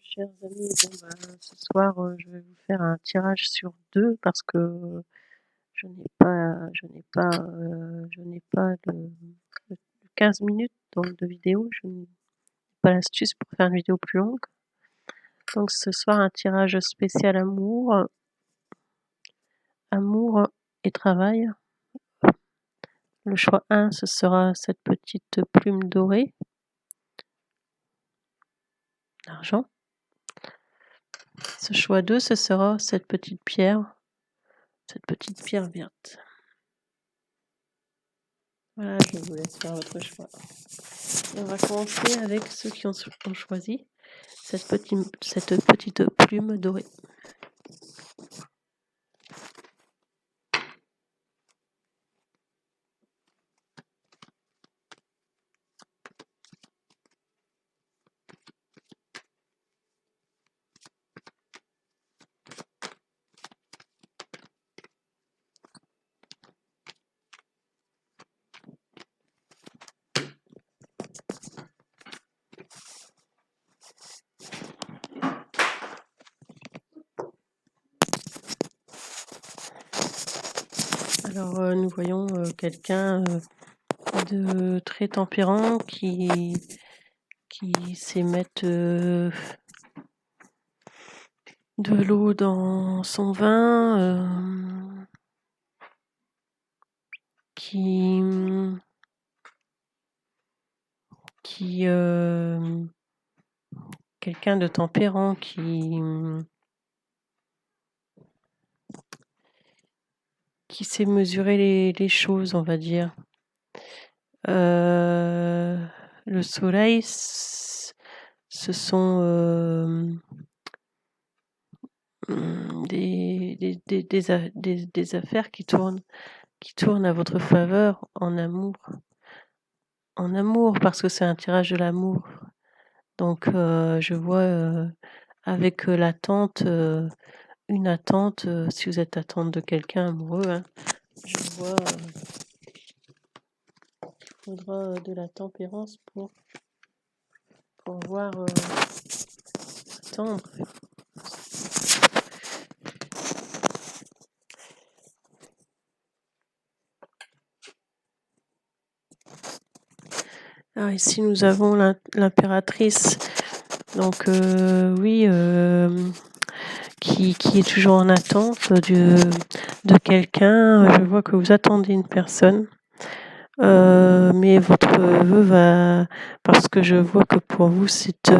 chers amis, ce soir, je vais vous faire un tirage sur 2 parce que je n'ai pas de 15 minutes donc de vidéo. Je n'ai pas l'astuce pour faire une vidéo plus longue. Donc ce soir, un tirage spécial amour et travail. Le choix 1, ce sera cette petite plume dorée. L'argent. Ce choix 2, ce sera cette petite pierre verte. Voilà, je vous laisse faire votre choix. On va commencer avec ceux qui ont choisi cette petite plume dorée. Alors nous voyons quelqu'un de très tempérant qui sait mettre de l'eau dans son vin, quelqu'un de tempérant qui sait mesurer les choses, on va dire. Le soleil, ce sont des affaires qui tournent à votre faveur en amour, parce que c'est un tirage de l'amour. Donc je vois avec l'attente, une attente, si vous êtes attente de quelqu'un amoureux, hein, je vois qu'il faudra de la tempérance pour pouvoir attendre. Alors ici nous avons l'impératrice, donc oui, qui est toujours en attente de quelqu'un. Je vois que vous attendez une personne, mais votre vœu va, parce que je vois que pour vous c'est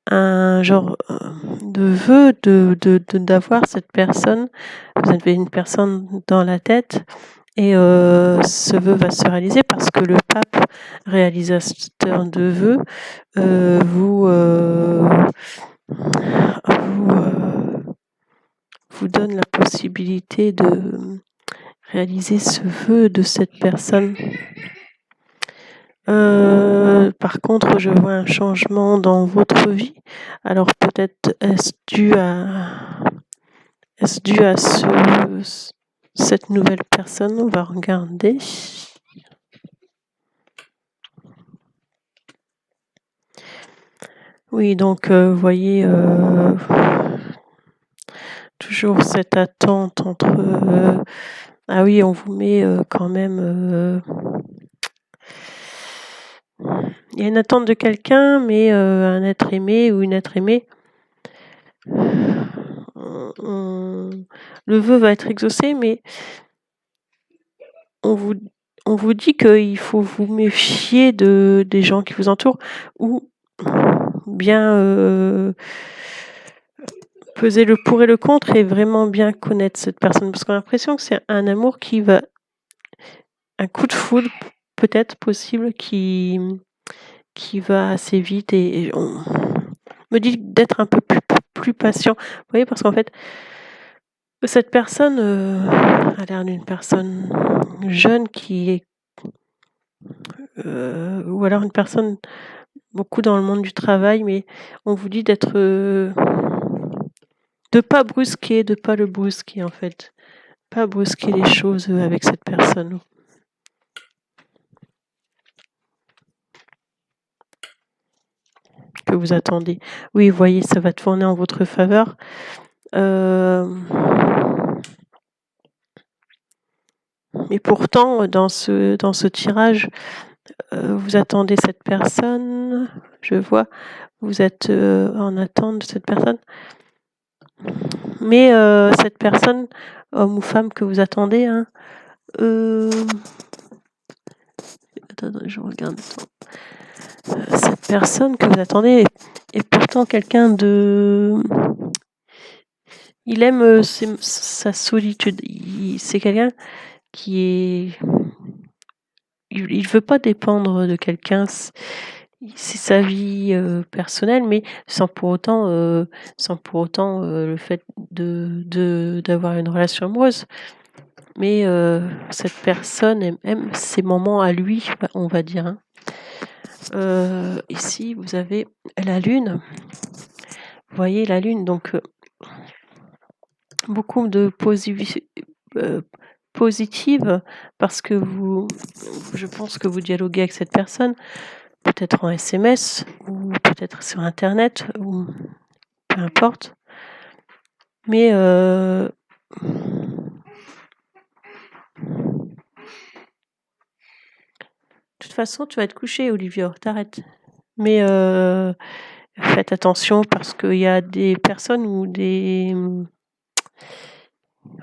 un genre de vœu d'avoir cette personne. Vous avez une personne dans la tête. Et ce vœu va se réaliser parce que le pape, réalisateur de vœux, vous donne la possibilité de réaliser ce vœu de cette personne. Par contre, je vois un changement dans votre vie. Alors peut-être est-ce dû à cette nouvelle personne? On va regarder. Oui, donc vous voyez toujours cette attente entre... ah oui, on vous met quand même... il y a une attente de quelqu'un, mais un être aimé ou une être aimée. Le vœu va être exaucé, mais on vous dit qu'il faut vous méfier des gens qui vous entourent, ou bien peser le pour et le contre et vraiment bien connaître cette personne, parce qu'on a l'impression que c'est un amour qui va... un coup de foudre peut-être possible qui va assez vite, et on me dit d'être un peu plus patient. Vous voyez, parce qu'en fait, cette personne a l'air d'une personne jeune qui est... ou alors une personne beaucoup dans le monde du travail, mais on vous dit d'être... de pas brusquer, de pas le brusquer en fait. Pas brusquer les choses avec cette personne. que vous attendez. Oui, vous voyez, ça va tourner en votre faveur. Mais pourtant, dans ce tirage, vous attendez cette personne, je vois, vous êtes en attente de cette personne. Mais cette personne, homme ou femme que vous attendez, hein, attends, je regarde. Cette personne que vous attendez est pourtant quelqu'un de... Il aime sa solitude. C'est quelqu'un qui est... Il veut pas dépendre de quelqu'un. C'est sa vie personnelle, mais sans pour autant le fait d'avoir une relation amoureuse. Mais cette personne aime ses moments à lui, on va dire. Hein. Ici, vous avez la lune. Vous voyez la lune, donc beaucoup de positive parce que je pense que vous dialoguez avec cette personne, peut-être en SMS ou peut-être sur Internet ou peu importe. Mais de toute façon, tu vas être couché, Olivia, t'arrêtes. Mais faites attention parce qu'il y a des personnes ou des...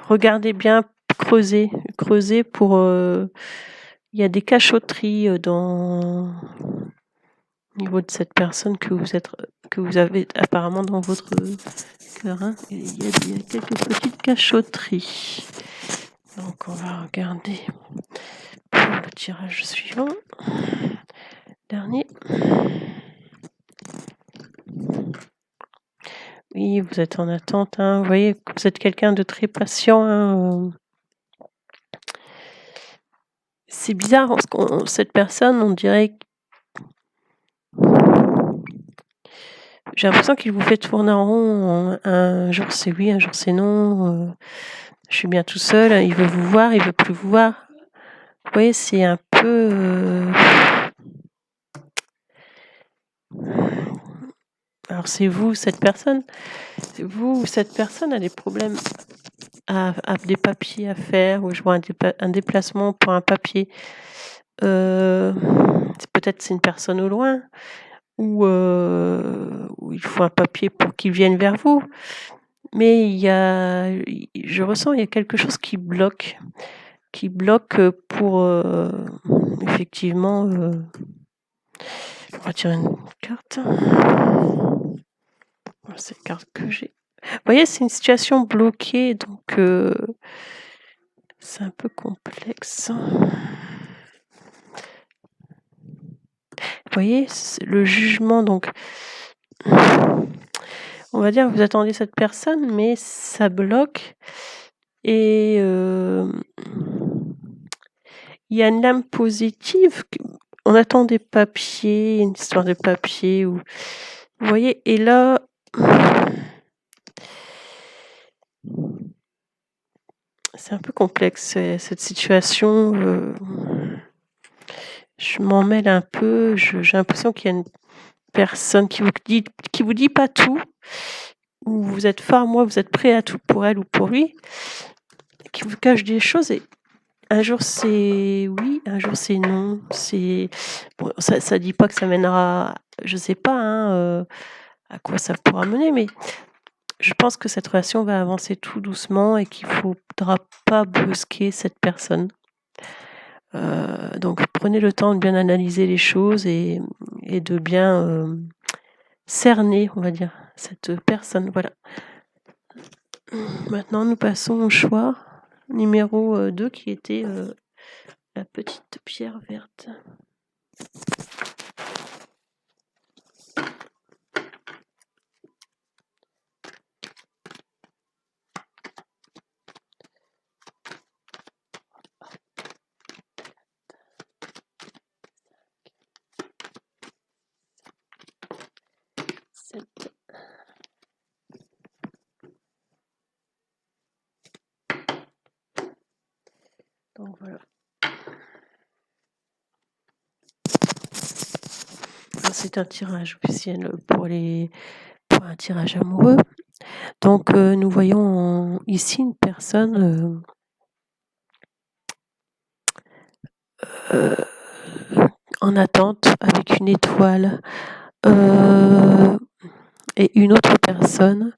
Regardez bien, creusez pour... Il y a des cachotteries au niveau de cette personne que vous avez apparemment dans votre cœur. Hein. Il y a quelques petites cachotteries. Donc on va regarder pour le tirage suivant. Dernier. Oui, vous êtes en attente. Hein. Vous voyez que vous êtes quelqu'un de très patient. Hein. C'est bizarre, parce que cette personne, on dirait... J'ai l'impression qu'il vous fait tourner en rond. Un jour c'est oui, un jour c'est non. Je suis bien tout seul. Il veut vous voir, il veut plus vous voir. Vous voyez, c'est un peu... Alors c'est vous, cette personne. Vous, cette personne a des problèmes à des papiers à faire, ou je vois un déplacement pour un papier. Peut-être c'est une personne au loin, ou il faut un papier pour qu'il vienne vers vous. Mais je ressens, il y a quelque chose qui bloque pour effectivement... je vais retirer une carte. C'est la carte que j'ai. Vous voyez, c'est une situation bloquée, donc c'est un peu complexe. Vous voyez, le jugement, donc, on va dire que vous attendez cette personne, mais ça bloque. Et il y a une âme positive. On attend des papiers, une histoire de papier. Vous voyez, et là... C'est un peu complexe, cette situation. Je m'en mêle un peu. J'ai l'impression qu'il y a une personne qui vous dit pas tout, ou vous êtes fort, moi, vous êtes prêt à tout pour elle ou pour lui, qui vous cache des choses. Et un jour c'est oui, un jour c'est non. Bon, ça dit pas que ça mènera, je sais pas, hein, à quoi ça pourra mener, mais je pense que cette relation va avancer tout doucement et qu'il faudra pas brusquer cette personne. Donc prenez le temps de bien analyser les choses et de bien cerner, on va dire, cette personne. Voilà. Maintenant, nous passons au choix numéro 2 qui était la petite pierre verte. Donc voilà. c'est un tirage officiel pour un tirage amoureux. Donc, nous voyons ici une personne en attente avec une étoile et une autre personne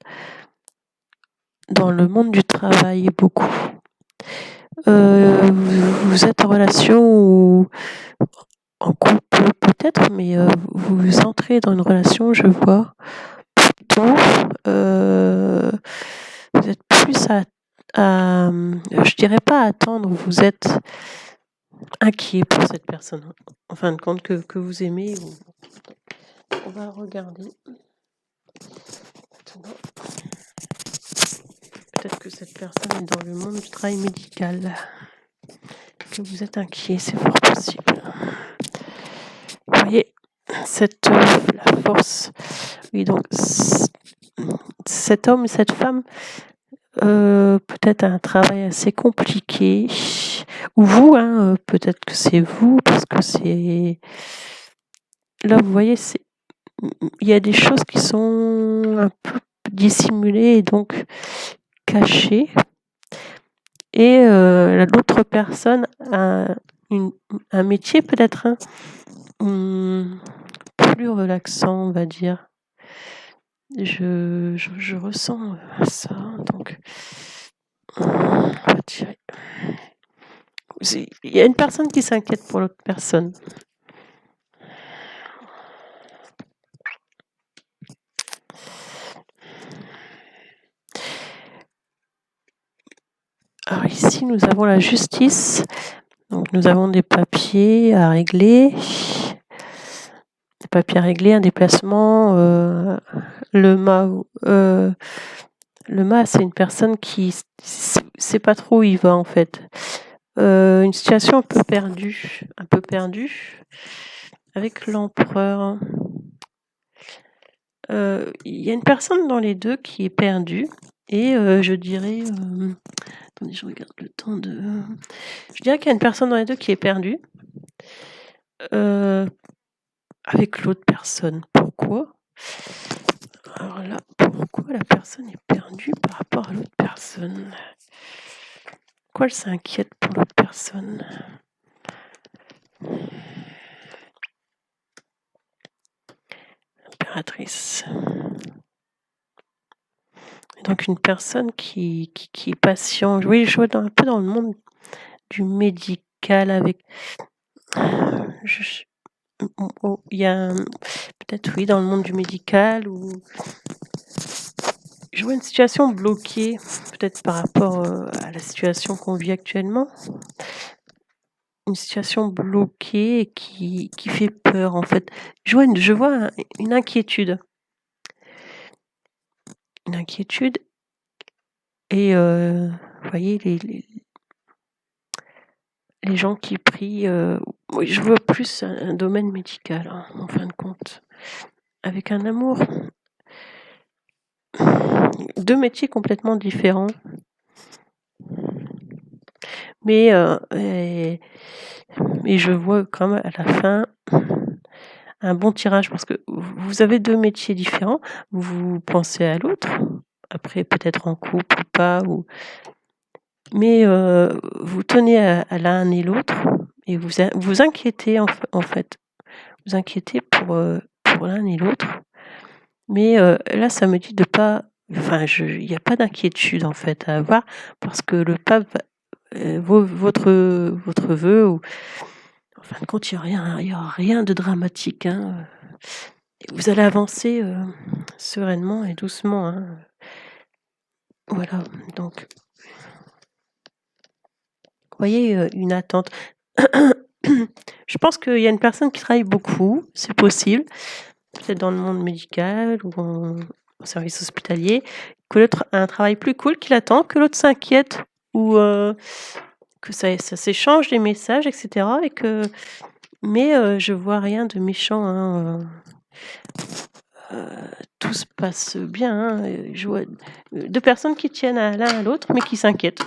dans le monde du travail beaucoup. Vous êtes en relation ou en couple peut-être, mais vous entrez dans une relation, je vois, plutôt, vous êtes plus je dirais pas à attendre, vous êtes inquiet pour cette personne, en fin de compte, que vous aimez. On va regarder. Maintenant. Peut-être que cette personne est dans le monde du travail médical. Que vous êtes inquiet, c'est fort possible. Vous voyez, la force. Oui, donc, cet homme et cette femme, peut-être un travail assez compliqué. Ou vous, peut-être que c'est vous, parce que c'est... Là, vous voyez, il y a des choses qui sont un peu dissimulées et donc cachées. Et l'autre personne a un métier peut-être plus relaxant, on va dire. Je ressens ça, donc on va tirer. Il y a une personne qui s'inquiète pour l'autre personne. Alors ici, nous avons la justice. Donc nous avons des papiers à régler. Des papiers à régler, un déplacement. Le mât, c'est une personne qui sait pas trop où il va en fait. Une situation un peu perdue, avec l'empereur. Il y a une personne dans les deux qui est perdue et je dirais... attendez, je regarde le temps de... Je dirais qu'il y a une personne dans les deux qui est perdue avec l'autre personne. Pourquoi ? Alors là, pourquoi la personne est perdue par rapport à l'autre personne ? Pourquoi elle s'inquiète pour l'autre personne ? L'impératrice. Donc une personne qui est patiente. Oui, je vois un peu dans le monde du médical avec... il y a peut-être oui dans le monde du médical où je vois une situation bloquée peut-être par rapport à la situation qu'on vit actuellement, une situation bloquée qui fait peur en fait. Je vois une inquiétude et vous voyez les gens qui prient, je vois plus un domaine médical en fin de compte, avec un amour. Deux métiers complètement différents. Mais je vois quand même à la fin un bon tirage parce que vous avez deux métiers différents. Vous pensez à l'autre, après peut-être en couple ou pas, mais vous tenez à l'un et l'autre et vous inquiétez en fait. Vous inquiétez pour l'un et l'autre. Mais là, ça me dit de pas... Enfin, il n'y a pas d'inquiétude en fait à avoir parce que le pape, votre vœu, en fin de compte, il n'y aura rien de dramatique. Vous allez avancer sereinement et doucement. Voilà, donc, vous voyez, une attente. Je pense qu'il y a une personne qui travaille beaucoup, c'est possible, peut-être dans le monde médical ou au service hospitalier, que l'autre a un travail plus cool qui l'attend, que l'autre s'inquiète ou que ça s'échange des messages, etc. Mais je vois rien de méchant. Tout se passe bien. Je vois deux personnes qui tiennent à l'un à l'autre, mais qui s'inquiètent.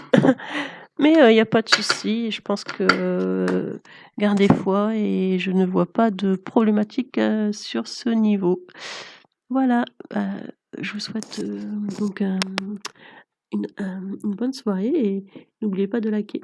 Mais il y a pas de souci, je pense que gardez foi et je ne vois pas de problématique, sur ce niveau. Voilà, je vous souhaite, donc une bonne soirée et n'oubliez pas de liker.